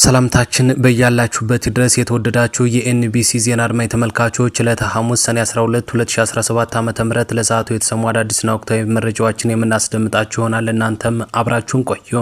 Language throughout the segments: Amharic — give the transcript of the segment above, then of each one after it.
ሰላምታችን በያላችሁበት ድረስ የተወደዳችሁ የኤንቢሲ ዜና አድማጭ ተመልካቾች ዕለተ ሐሙስ ሰኔ 12 2017 ዓ.ም ለሰዓቱ የተሰሙ አዳዲስና ወቅታዊ መረጃዎችን የምናስደምጣችሁ ይሆናል። እናንተም አብራችሁን ቆዩ።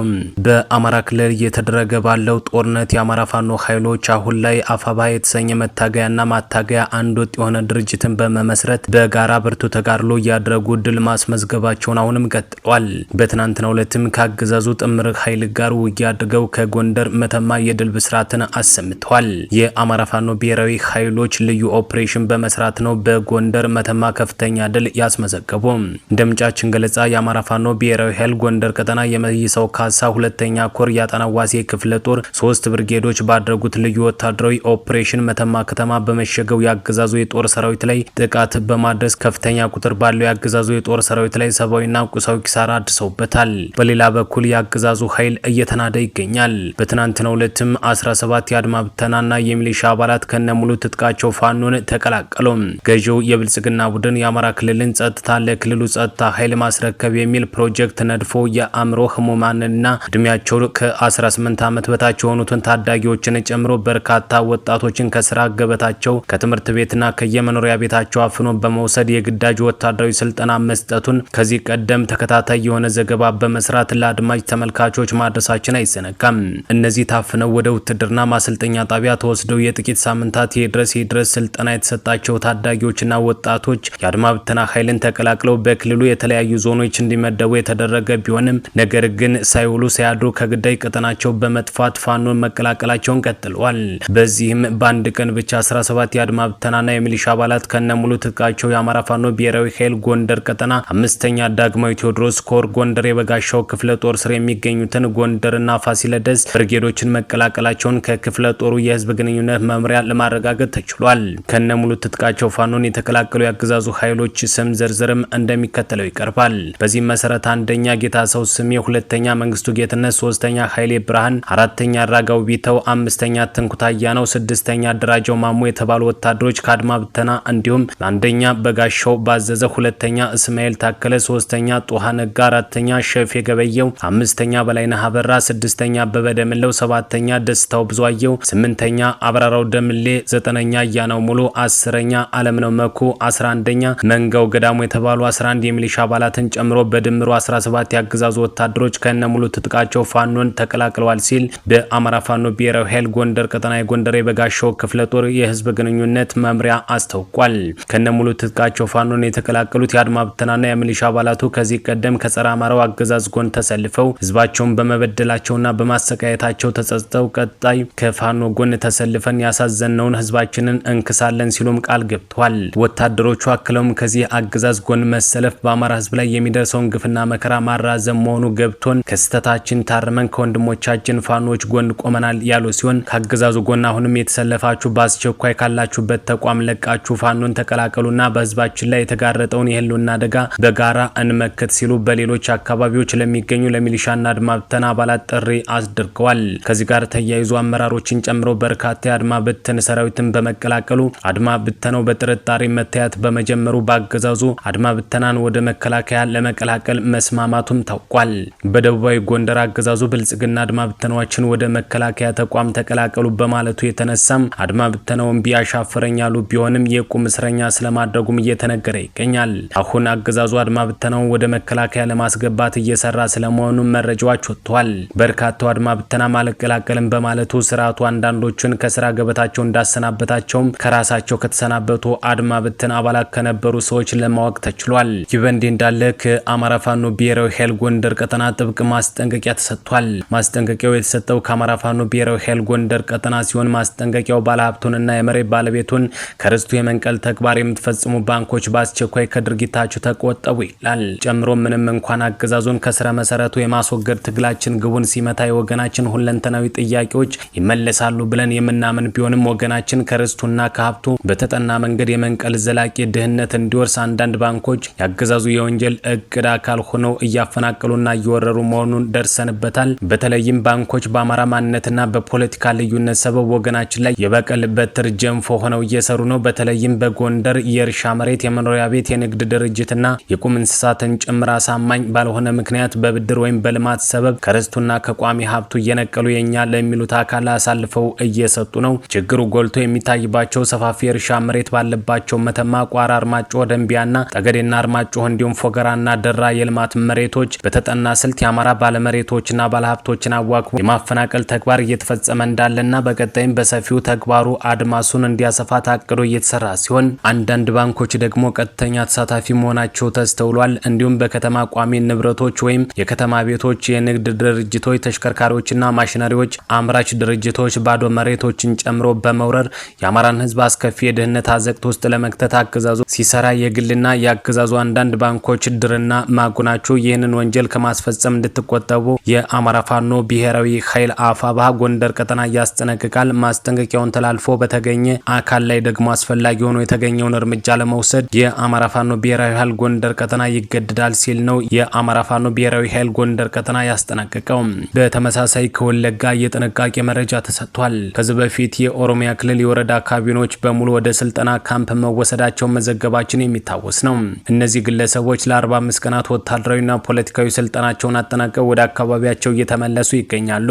በአማራ ክልል እየተደረገ ባለው ጦርነት የአማራ ፋኖ ኃይሎች አሁን ላይ አፋባ የተሰኘ መታገያና ማታገያ አንድ ወጥ የሆነ ድርጅትን በመመስረት በጋራ ብርቱ ተጋድሎ እያደረጉ ድል ማስመዝገባቸውን አሁንም ቀጥሏል። በትናንትናው ዕለትም ከአገዛዙ ጥምር ኃይል ጋር ውጊያ አድርገው ከጎንደር መተማ የድል ብስራትን አሰምተዋል። የአማራ ፋኖ ብሔራዊ ኃይሎች ልዩ ኦፕሬሽን በመስራት ነው በጎንደር መተማ ከፍተኛ ድል ያስመዘገቡ። እንደ ምንጫችን ገለጻ የአማራ ፋኖ ብሔራዊ ኃይል ጎንደር ቀጠና የመይሰው ካሳ ሁለተኛ ኮር ያጠናዋሴ ክፍለ ጦር 3 ብርጌዶች ባደረጉት ልዩ ወታደራዊ ኦፕሬሽን መተማ ከተማ በመሸገው ያገዛዙ የጦር ሰራዊት ላይ ጥቃት በማድረስ ከፍተኛ ቁጥር ባለው ያገዛዙ የጦር ሰራዊት ላይ ሰብአዊና ቁሳዊ ኪሳራ አድርሰውበታል። በሌላ በኩል ያገዛዙ ኃይል እየተናደ ይገኛል። በትናንትናው 17 የአድማ ብተናና የሚሊሻ አባላት ከነሙሉ ትጥቃቸው ፋኖን ተቀላቀሉ። ገዢው የብልጽግና ቡድን የአማራ ክልልን ጸጥታ ለክልሉ ጸጥታ ኃይል ማስረከብ የሚል ፕሮጀክት ነድፎ የአእምሮ ህሙማንና እድሜያቸው ከ18 ዓመት በታች የሆኑትን ታዳጊዎችን ጨምሮ በርካታ ወጣቶችን ከስራ ገበታቸው ከትምህርት ቤትና ከየመኖሪያ ቤታቸው አፍኖ በመውሰድ የግዳጅ ወታደራዊ ስልጠና መስጠቱን ከዚህ ቀደም ተከታታይ የሆነ ዘገባ በመስራት ለአድማጭ ተመልካቾች ማድረሳችን አይዘነጋም። እነዚህ ታፍነው ወደ ውትድርና ማሰልጠኛ ጣቢያ ተወስደው የጥቂት ሳምንታት የድረስ ስልጠና የተሰጣቸው ታዳጊዎችና ወጣቶች የአድማ ብተና ኃይልን ተቀላቅለው በክልሉ የተለያዩ ዞኖች እንዲመደቡ የተደረገ ቢሆንም ነገር ግን ሳይውሉ ሳያድሩ ከግዳይ ቀጠናቸው በመጥፋት ፋኖን መቀላቀላቸውን ቀጥለዋል። በዚህም በአንድ ቀን ብቻ 17 የአድማ ብተናና የሚሊሻ አባላት ከነሙሉ ትጥቃቸው የአማራ ፋኖ ብሔራዊ ኃይል ጎንደር ቀጠና 5ኛ ዳግማዊ ቴዎድሮስ ኮር ጎንደር የበጋሻው ክፍለ ጦር ስር የሚገኙትን ጎንደርና ፋሲለደስ ብርጌዶችን መቀላቀላቸውን ከክፍለ ጦሩ የህዝብ ግንኙነት መምሪያ ለማረጋገጥ ተችሏል። ከነሙሉ ትጥቃቸው ፋኖን የተቀላቀሉ ያገዛዙ ኃይሎች ስም ዝርዝርም እንደሚከተለው ይቀርባል። በዚህ መሰረት 1ኛ ጌታሰው ስሜ፣ 2ኛ መንግስቱ ጌትነት፣ 3ኛ ኃይሌ ብርሃን፣ 4ኛ አራጋው ቢተው፣ 5ኛ ትንኩታያ ነው፣ 6ኛ ደራጃው ማሞ የተባሉ ወታደሮች ከአድማ ብተና እንዲሁም 1ኛ በጋሻው ባዘዘ፣ 2ኛ እስማኤል ታከለ፣ 3ኛ ጦሃ ነጋ፣ 4ኛ ሸፍ የገበየው፣ 5ኛ በላይነህ አበራ፣ 6ኛ በበደምለው፣ 7ኛ ደስታው ብዙአየው፣ 8ኛ አብራራው ደምሌ፣ 9ኛ ያናው ሙሉ፣ 10ኛ አለምነው መኩ፣ 11ኛ መንጋው ገዳሙ የተባሉ 11 የሚሊሻ አባላትን ጨምሮ በድምሩ 17 ያገዛዙ ወታደሮች ከነሙሉ ትጥቃቸው ፋኖን ተቀላቅለዋል ሲል በአማራ ፋኖ ብሔራዊ ኃይል ጎንደር ቀጠና የጎንደር የበጋሻው ክፍለ ጦር የህዝብ ግንኙነት መምሪያ አስታውቋል። ከነሙሉ ትጥቃቸው ፋኖን የተቀላቀሉት የአድማ ብተናና የሚሊሻ አባላቱ ከዚህ ቀደም ከጸረ አማራው አገዛዝ ጎን ተሰልፈው ህዝባቸውን በመበደላቸውና በማሰቃየታቸው ተጸጽተው ቀጣይ ከፋኖ ጎን ተሰልፈን ያሳዘነውን ህዝባችንን እንክሳለን ሲሉም ቃል ገብተዋል። ወታደሮቹ አክለውም ከዚህ አገዛዝ ጎን መሰለፍ በአማራ ህዝብ ላይ የሚደርሰውን ግፍና መከራ ማራዘም መሆኑ ገብቶን ከስተታችን ታርመን ከወንድሞቻችን ፋኖች ጎን ቆመናል ያሉ ሲሆን ከአገዛዙ ጎን አሁንም የተሰለፋችሁ በአስቸኳይ ካላችሁበት ተቋም ለቃችሁ ፋኖን ተቀላቀሉና በህዝባችን ላይ የተጋረጠውን የህልውና አደጋ በጋራ እንመክት ሲሉ በሌሎች አካባቢዎች ለሚገኙ ለሚሊሻና አድማ ብተና አባላት ጥሪ አስደርገዋል። ከዚህ ጋር ተያይዞ አመራሮችን ጨምሮ በርካታ የአድማ ብተና ሰራዊትን በመቀላቀሉ አድማ ብተናው በጥርጣሬ መታየት በመጀመሩ በአገዛዙ አድማ ብተናን ወደ መከላከያ ለመቀላቀል መስማማቱም ታውቋል። በደቡባዊ ጎንደር አገዛዙ ብልጽግና አድማ ብተናዎችን ወደ መከላከያ ተቋም ተቀላቀሉ በማለቱ የተነሳም አድማ ብተናውን ቢያሻፈረኝ ያሉ ቢሆንም የቁም እስረኛ ስለማድረጉም እየተነገረ ይገኛል። አሁን አገዛዙ አድማ ብተናውን ወደ መከላከያ ለማስገባት እየሰራ ስለመሆኑ መረጃዎች ወጥተዋል። በርካታው አድማ ብተና ማለቀላቀልን በማለቱ ስርዓቱ አንዳንዶቹን ከስራ ገበታቸው እንዳሰናበታቸውም ከራሳቸው ከተሰናበቱ አድማ ብተና አባላት ከነበሩ ሰዎች ለማወቅ ተችሏል። ይህ በእንዲህ እንዳለ ከአማራ ፋኖ ብሔራዊ ኃይል ጎንደር ቀጠና ጥብቅ ማስጠንቀቂያ ተሰጥቷል። ማስጠንቀቂያው የተሰጠው ከአማራ ፋኖ ብሔራዊ ኃይል ጎንደር ቀጠና ሲሆን ማስጠንቀቂያው ባለሀብቱንና የመሬት ባለቤቱን ከርስቱ የመንቀል ተግባር የምትፈጽሙ ባንኮች በአስቸኳይ ከድርጊታችሁ ተቆጠቡ ይላል። ጨምሮ ምንም እንኳን አገዛዙን ከስረ መሰረቱ የማስወገድ ትግላችን ግቡን ሲመታ የወገናችን ሁለንተናዊ ጥያቄዎች ይመለሳሉ ብለን የምናምን ቢሆንም ወገናችን ከርስቱና ከሀብቱ በተጠና መንገድ የመንቀል ዘላቂ ድህነት እንዲወርስ አንዳንድ ባንኮች ያገዛዙ የወንጀል እቅድ አካል ሆነው እያፈናቀሉና እየወረሩ መሆኑን ደርሰንበታል። በተለይም ባንኮች በአማራ ማንነትና በፖለቲካ ልዩነት ሰበብ ወገናችን ላይ የበቀል በትር ጀንፎ ሆነው እየሰሩ ነው። በተለይም በጎንደር የእርሻ መሬት፣ የመኖሪያ ቤት፣ የንግድ ድርጅትና የቁም እንስሳትን ጭምር አሳማኝ ባልሆነ ምክንያት በብድር ወይም በልማት ሰበብ ከርስቱና ከቋሚ ሀብቱ እየነቀሉ የኛ ለሚሉት አካል አሳልፈው እየሰጡ ነው። ችግሩ ጎልቶ የሚታይባቸው ሰፋፊ እርሻ መሬት ባለባቸው መተማ፣ ቋራ፣ አርማጭሆ፣ ደንቢያና ጠገዴና አርማጭሆ እንዲሁም ፎገራና ደራ የልማት መሬቶች በተጠና ስልት የአማራ ባለመሬቶችና ባለሀብቶችን አዋክቦ የማፈናቀል ተግባር እየተፈጸመ እንዳለና በቀጣይም በሰፊው ተግባሩ አድማሱን እንዲያሰፋ ታቅዶ እየተሰራ ሲሆን አንዳንድ ባንኮች ደግሞ ቀጥተኛ ተሳታፊ መሆናቸው ተስተውሏል። እንዲሁም በከተማ ቋሚ ንብረቶች ወይም የከተማ ቤቶች፣ የንግድ ድርጅቶች፣ ተሽከርካሪዎችና ማሽነሪዎች አምራች ድርጅቶች ባዶ መሬቶችን ጨምሮ በመውረር የአማራን ሕዝብ አስከፊ የድህነት አዘቅት ውስጥ ለመክተት አገዛዙ ሲሰራ የግልና የአገዛዙ አንዳንድ ባንኮች ድርና ማጉናቸው ይህንን ወንጀል ከማስፈጸም እንድትቆጠቡ የአማራ ፋኖ ብሔራዊ ኃይል አፋብኃ ጎንደር ቀጠና ያስጠነቅቃል። ማስጠንቀቂያውን ተላልፎ በተገኘ አካል ላይ ደግሞ አስፈላጊ ሆኖ የተገኘውን እርምጃ ለመውሰድ የአማራ ፋኖ ብሔራዊ ኃይል ጎንደር ቀጠና ይገደዳል ሲል ነው የአማራ ፋኖ ብሔራዊ ኃይል ጎንደር ቀጠና ያስጠነቀቀው። በተመሳሳይ ከወለጋ የጥንቃቄ መረጃ ተሰጥቷል። ከዚህ በፊት የኦሮሚያ ክልል የወረዳ ካቢኔዎች በሙሉ ወደ ስልጠና ካምፕ መወሰዳቸው መዘገባችን የሚታወስ ነው። እነዚህ ግለሰቦች ለ45 ቀናት ወታደራዊና ፖለቲካዊ ስልጠናቸውን አጠናቀው ወደ አካባቢያቸው እየተመለሱ ይገኛሉ።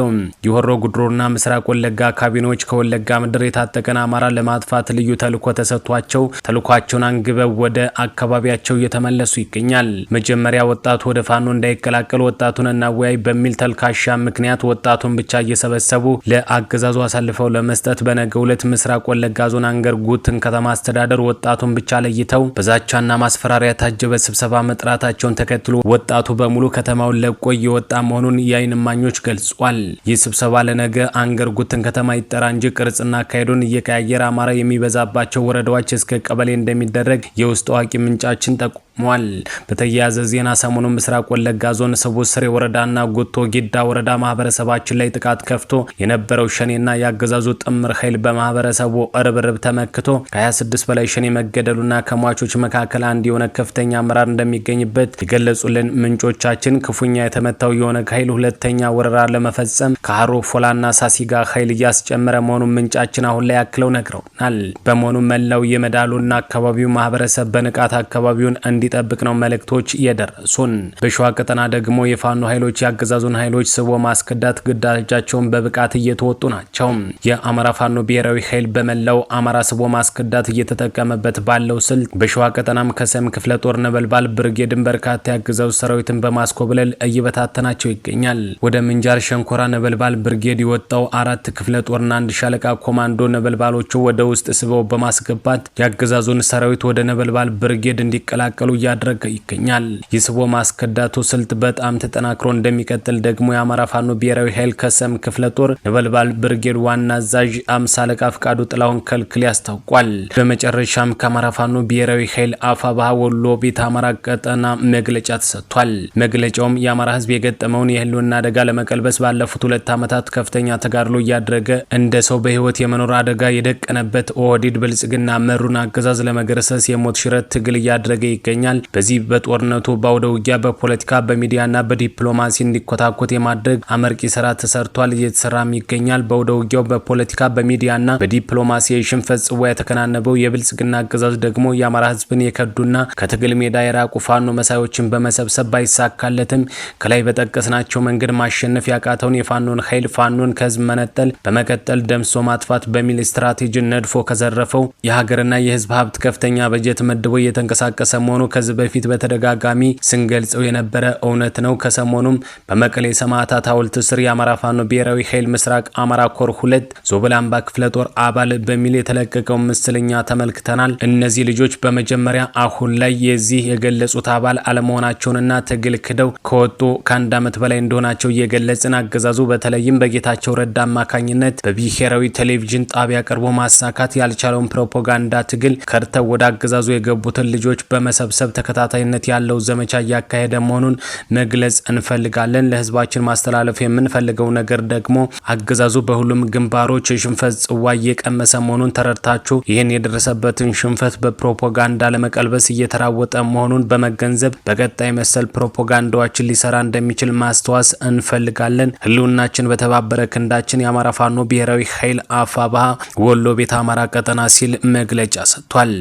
የሆሮ ጉድሩና ምስራቅ ወለጋ ካቢኔዎች ከወለጋ ምድር የታጠቀን አማራ ለማጥፋት ልዩ ተልዕኮ ተሰጥቷቸው ተልዕኳቸውን አንግበው ወደ አካባቢያቸው እየተመለሱ ይገኛል። መጀመሪያ ወጣቱ ወደ ፋኖ እንዳይቀላቀል ወጣቱን እናወያይ በሚል ተልካሻ ምክንያት ወጣቱን ብቻ እየሰበሰቡ ለአገዛዙ አሳልፈው ለመስጠት በነገው ዕለት ምስራቅ ወለጋ ዞን አንገር ጉትን ከተማ አስተዳደር ወጣቱን ብቻ ለይተው በዛቻና ማስፈራሪያ ታጀበ ስብሰባ መጥራታቸውን ተከትሎ ወጣቱ በሙሉ ከተማውን ለቆ እየወጣ መሆኑን የዓይን እማኞች ገልጿል። ይህ ስብሰባ ለነገ አንገር ጉትን ከተማ ይጠራ እንጂ ቅርጽና አካሄዱን እየቀያየረ አማራ የሚበዛባቸው ወረዳዎች እስከ ቀበሌ እንደሚደረግ የውስጥ አዋቂ ምንጫችን ጠቁሟል። በተያያዘ ዜና ሰሞኑን ምስራቅ ወለጋ ዞን ስቡስሬ ወረዳና ጉቶ ጊዳ ወረዳ ማህበረሰባችን ላይ ጥቃት ከፍቶ የነበረው ሸኔና ያገዛዙ ጥምር ኃይል በማህበረሰቡ ርብርብ ተመክቶ ከ26 በላይ ሸኔ መገደሉና ከሟቾች መካከል አንድ የሆነ ከፍተኛ አመራር እንደሚገኝበት የገለጹልን ምንጮቻችን ክፉኛ የተመታው የሆነ ኃይል ሁለተኛ ወረራ ለመፈጸም ከሃሮ ፎላና ሳሲጋ ኃይል እያስጨመረ መሆኑን ምንጫችን አሁን ላይ አክለው ነግረውናል። በመሆኑ መላው የመዳሉና አካባቢው ማህበረሰብ በንቃት አካባቢውን እንዲጠብቅ ነው መልእክቶች የደረሱን። በሸዋ ቀጠና ደግሞ የፋኖ ኃይሎች ያገዛዙን ኃይሎች ስቦ ማስከዳት ግዳጃቸውን በብቃት እየተወጡ ናቸው። የአማራ ፋኖ ብሔራዊ ኃይል በመላው አማራ ስቦ ማስከዳት እየተጠቀመበት ባለው ስልት በሸዋ ቀጠናም ከሰም ክፍለ ጦር ነበልባል ብርጌድን በርካታ ያገዛዙ ሰራዊትን በማስኮብለል እየበታተናቸው ይገኛል። ወደ ምንጃር ሸንኮራ ነበልባል ብርጌድ የወጣው 4 ክፍለ ጦርና 1 ሻለቃ ኮማንዶ ነበልባሎቹ ወደ ውስጥ ስበው በማስገባት ያገዛዙን ሰራዊት ወደ ነበልባል ብርጌድ እንዲቀላቀሉ እያደረገ ይገኛል። የስቦ ማስከዳቱ ስልት በጣም ተጠናክሮ እንደሚቀጥል ደግሞ የአማራ ፋኖ ብሔራዊ ኃይል ከሰም ክፍለ ጦር ነበልባል ብርጌድ ዋና አዛዥ 50 አለቃ ፍቃዱ ጥላሁን ከልክል ያስታውቋል። በመጨረሻም ከአማራ ፋኖ ብሔራዊ ኃይል አፋብኃ ወሎ ቤት አማራ ቀጠና መግለጫ ተሰጥቷል። መግለጫውም የአማራ ህዝብ የገጠመውን የህልውና አደጋ ለመቀልበስ ባለፉት 2 ዓመታት ከፍተኛ ተጋድሎ እያደረገ እንደ ሰው በህይወት የመኖር አደጋ የደቀነበት ኦህዴድ ብልጽግና መሩን አገዛዝ ለመገረሰስ የሞት ሽረት ትግል እያደረገ ይገኛል። በዚህ በጦርነቱ በአውደ ውጊያ በፖለቲካ በሚዲያና በዲፕሎማሲ እንዲኮታኮት የማድረግ አመርቂ ስራ ተሰርቷል፣ እየተሰራም ይገኛል። በአውደ ውጊያው በፖለቲካ በሚዲያና በዲፕሎማሲ የሽንፈት ጽዋ የተከናነበው የብልጽግና አገዛዝ ደግሞ የአማራ ህዝብን የከዱና ከትግል ሜዳ የራቁ ፋኖ መሳዮችን በመሰብሰብ ባይሳካለትም ከላይ በጠቀስናቸው መንገድ ማሸነፍ ያቃተውን የፋኖን ኃይል ፋኖን ከህዝብ መነጠል በመቀጠል ደምሶ ማጥፋት በሚል ስትራቴጂ ነድፎ ከዘረፈው የሀገርና የህዝብ ሀብት ከፍተኛ በጀት መድቦ እየተንቀሳቀሰ መሆኑ ከዚህ በፊት በተደጋጋሚ ስንገልጸው የነበረ እውነት ነው። ከሰሞኑም በመቀሌ ሰማዕታት ሐውልት ስር የአማራ ፋኖ ብሔራዊ ኃይል ምስራቅ አማራ ኮር 2 ዞብላምባ ክፍለ ጦር አባል በሚል የተለቀቀው ምስልኛ ተመልክተናል። እነዚህ ልጆች በመጀመሪያ አሁን ላይ የዚህ የገለጹት አባል አለመሆናቸውንና ትግል ክደው ከወጡ ከአንድ ዓመት በላይ እንደሆናቸው እየገለጽን አገዛዙ በተለይም በጌታቸው ረዳ አማካኝነት በብሔራዊ ቴሌቪዥን ጣቢያ ቀርቦ ማሳካት ያልቻለውን ፕሮፓጋንዳ ትግል ከርተው ወደ አገዛዙ የገቡትን ልጆች በመሰብሰብ ተከታታይነት ያለው ዘመቻ እያካሄደ መሆኑን መግለጽ እንፈልጋለን። ለህዝባችን ማስተላለፍ የምንፈልገው ነገር ደግሞ አገዛዙ በሁሉም ግንባሮች የሽንፈት ጽዋ እየቀመሰ መሆኑን ተረድታችሁ ይህን የደረሰበትን ሽንፈት በፕሮፓጋንዳ ለመቀልበስ እየተራወጠ መሆኑን በመገንዘብ በቀጣይ መሰል ፕሮፓጋንዳዎችን ሊሰራ እንደሚችል ማስተዋስ እንፈልጋለን። ህልውናችን በተባበረ ክንዳችን የአማራ ፋኖ ብሔራዊ ኃይል አፋብኃ ወሎ ቤት አማራ ቀጠና ሲል መግለጫ ሰጥቷል።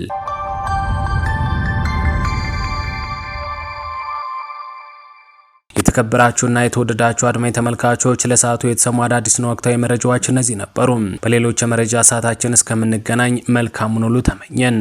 የተከበራችሁና የተወደዳችሁ አድማጭ ተመልካቾች ለሰዓቱ የተሰሙ አዳዲስና ወቅታዊ መረጃዎች እነዚህ ነበሩ። በሌሎች የመረጃ ሰዓታችን እስከምንገናኝ መልካሙን ሁሉ ተመኘን።